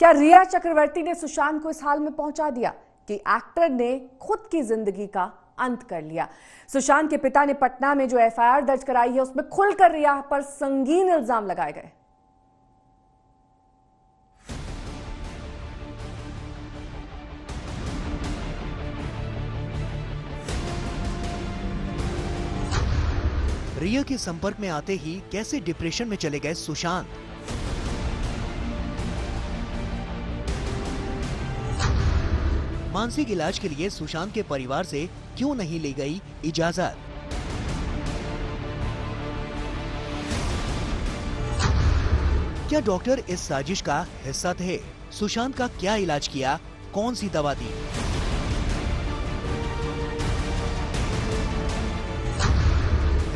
क्या रिया चक्रवर्ती ने सुशांत को इस हाल में पहुंचा दिया कि एक्टर ने खुद की जिंदगी का अंत कर लिया। सुशांत के पिता ने पटना में जो एफआईआर दर्ज कराई है उसमें खुलकर रिया पर संगीन इल्जाम लगाए गए। रिया के संपर्क में आते ही कैसे डिप्रेशन में चले गए सुशांत। मानसिक इलाज के लिए सुशांत के परिवार से क्यों नहीं ली गई इजाजत। क्या डॉक्टर इस साजिश का हिस्सा थे? सुशांत का क्या इलाज किया, कौन सी दवा दी?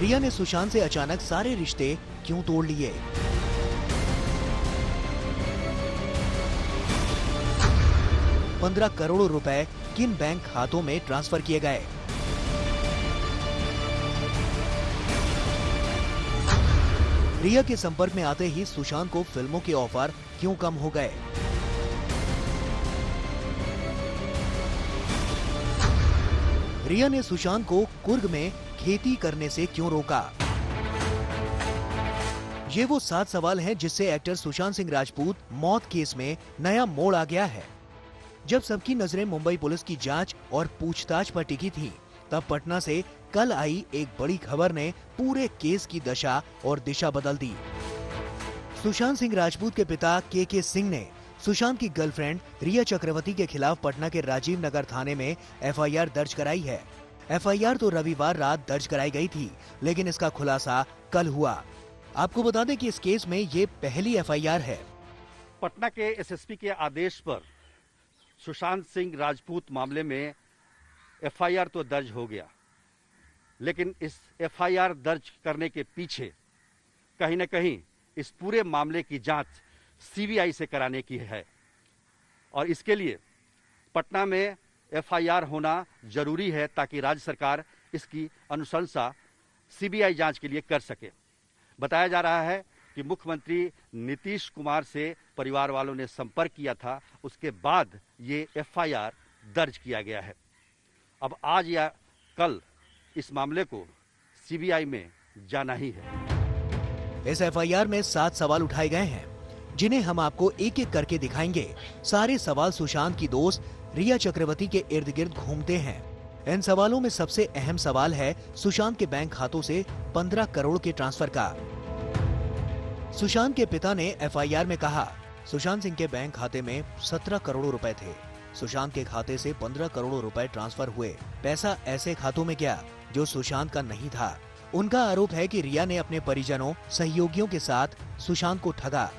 रिया ने सुशांत से अचानक सारे रिश्ते क्यों तोड़ लिए? ₹15 करोड़ रुपए किन बैंक खातों में ट्रांसफर किए गए? रिया के संपर्क में आते ही सुशांत को फिल्मों के ऑफर क्यों कम हो गए? रिया ने सुशांत को कुर्ग में खेती करने से क्यों रोका? ये वो 7 सवाल हैं जिससे एक्टर सुशांत सिंह राजपूत मौत केस में नया मोड़ आ गया है। जब सबकी नजरें मुंबई पुलिस की जांच और पूछताछ पर टिकी थी, तब पटना से कल आई एक बड़ी खबर ने पूरे केस की दशा और दिशा बदल दी। सुशांत सिंह राजपूत के पिता के सिंह ने सुशांत की गर्लफ्रेंड रिया चक्रवर्ती के खिलाफ पटना के राजीव नगर थाने में एफआईआर दर्ज कराई है। एफआईआर तो रविवार रात दर्ज कराई गई थी, लेकिन इसका खुलासा कल हुआ। आपको बता दें कि इस केस में ये पहली एफआईआर है। पटना के एसएसपी के आदेश पर सुशांत सिंह राजपूत मामले में एफआईआर तो दर्ज हो गया, लेकिन इस एफआईआर दर्ज करने के पीछे कहीं न कहीं इस पूरे मामले की जांच सीबीआई से कराने की है और इसके लिए पटना में एफआईआर होना जरूरी है ताकि राज्य सरकार इसकी अनुशंसा सीबीआई जांच के लिए कर सके। बताया जा रहा है कि मुख्यमंत्री नीतीश कुमार से परिवार वालों ने संपर्क किया था, उसके बाद ये एफआईआर दर्ज किया गया है। अब आज या कल इस मामले को सीबीआई में जाना ही है। इस एफआईआर में 7 सवाल उठाए गए हैं, जिन्हें हम आपको एक एक करके दिखाएंगे। सारे सवाल सुशांत की दोस्त रिया चक्रवर्ती के इर्द गिर्द घूमते हैं। इन सवालों में सबसे अहम सवाल है सुशांत के बैंक खातों से 15 करोड़ के ट्रांसफर का। सुशांत के पिता ने एफआईआर में कहा, सुशांत सिंह के बैंक खाते में 17 करोड़ रुपए थे। सुशांत के खाते से 15 करोड़ रुपए ट्रांसफर हुए। पैसा ऐसे खातों में गया जो सुशांत का नहीं था। उनका आरोप है कि रिया ने अपने परिजनों, सहयोगियों के साथ सुशांत को ठगा।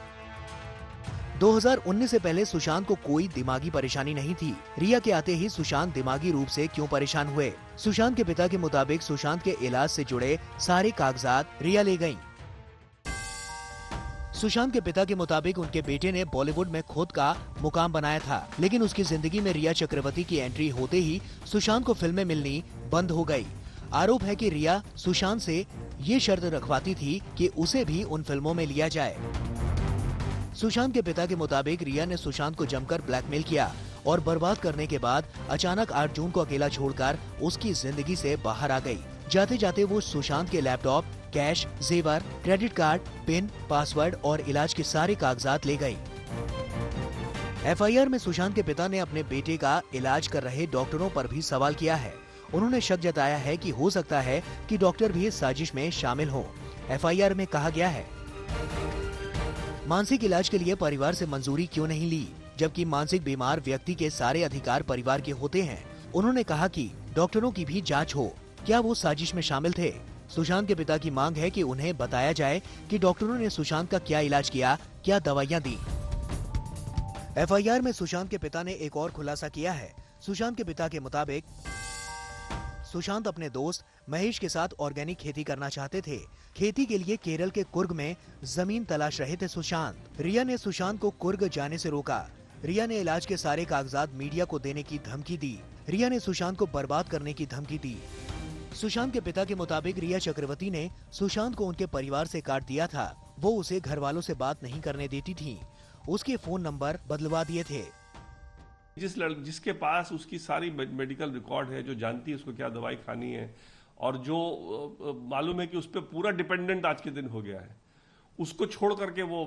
2019 से पहले सुशांत को कोई दिमागी परेशानी नहीं थी। रिया के आते ही सुशांत दिमागी रूप से क्यों परेशान हुए? सुशांत के पिता के मुताबिक सुशांत के इलाज से जुड़े सारे कागजात रिया ले गईं। सुशांत के पिता के मुताबिक उनके बेटे ने बॉलीवुड में खुद का मुकाम बनाया था, लेकिन उसकी जिंदगी में रिया चक्रवर्ती की एंट्री होते ही सुशांत को फिल्में मिलनी बंद हो गई। आरोप है कि रिया सुशांत से ये शर्त रखवाती थी कि उसे भी उन फिल्मों में लिया जाए। सुशांत के पिता के मुताबिक रिया ने सुशांत को जमकर ब्लैकमेल किया और बर्बाद करने के बाद अचानक 8 जून को अकेला छोड़कर उसकी जिंदगी से बाहर आ गई। जाते जाते वो सुशांत के लैपटॉप, कैश, जेवर, क्रेडिट कार्ड, पिन, पासवर्ड और इलाज के सारे कागजात ले गई। एफआईआर में सुशांत के पिता ने अपने बेटे का इलाज कर रहे डॉक्टरों पर भी सवाल किया है। उन्होंने शक जताया है कि हो सकता है कि डॉक्टर भी इस साजिश में शामिल हो। एफआईआर में कहा गया है, मानसिक इलाज के लिए परिवार से मंजूरी क्यों नहीं ली, जबकि मानसिक बीमार व्यक्ति के सारे अधिकार परिवार के होते हैं। उन्होंने कहा कि डॉक्टरों की भी जांच हो, क्या वो साजिश में शामिल थे? सुशांत के पिता की मांग है कि उन्हें बताया जाए कि डॉक्टरों ने सुशांत का क्या इलाज किया, क्या दवाइयां दी। एफआईआर में सुशांत के पिता ने एक और खुलासा किया है। सुशांत के पिता के मुताबिक सुशांत अपने दोस्त महेश के साथ ऑर्गेनिक खेती करना चाहते थे। खेती के लिए केरल के कुर्ग में जमीन तलाश रहे थे सुशांत। रिया ने सुशांत को कुर्ग जाने से रोका। रिया ने इलाज के सारे कागजात मीडिया को देने की धमकी दी। रिया ने सुशांत को बर्बाद करने की धमकी दी। सुशांत के पिता के मुताबिक रिया चक्रवर्ती ने सुशांत को उनके परिवार से काट दिया था। वो उसे घर वालों से बात नहीं करने देती थी। उसके फोन नंबर बदलवा दिए थे। जिसके पास उसकी सारी मेडिकल रिकॉर्ड है, जो जानती है उसको क्या दवाई खानी है और जो मालूम है कि उस पर पूरा डिपेंडेंट आज के दिन हो गया है, उसको छोड़ करके वो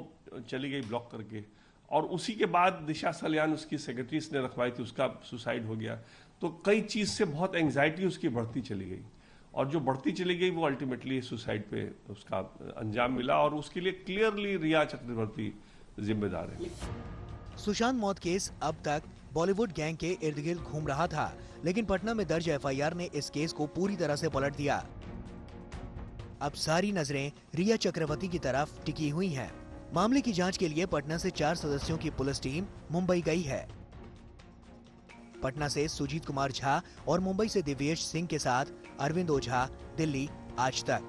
चली गई ब्लॉक करके। और उसी के बाद दिशा सल्यान उसकी सेक्रेटरी ने रखवाई थी, उसका सुसाइड हो गया। तो कई चीज से बहुत एंग्जाइटी उसकी बढ़ती चली गई और जो बढ़ती चली गई वो अल्टीमेटली सुसाइड पे उसका अंजाम मिला और उसके लिए क्लियरली रिया चक्रवर्ती जिम्मेदार है। सुशांत मौत केस अब तक बॉलीवुड गैंग के इर्द गिर्द घूम रहा था, लेकिन पटना में दर्ज एफआईआर ने इस केस को पूरी तरह से पलट दिया। अब सारी नजरें रिया चक्रवर्ती की तरफ टिकी हुई हैं। मामले की जांच के लिए पटना से 4 सदस्यों की पुलिस टीम मुंबई गई है। पटना से सुजीत कुमार झा और मुंबई से दिव्येश सिंह के साथ अरविंद ओझा, दिल्ली, आज तक।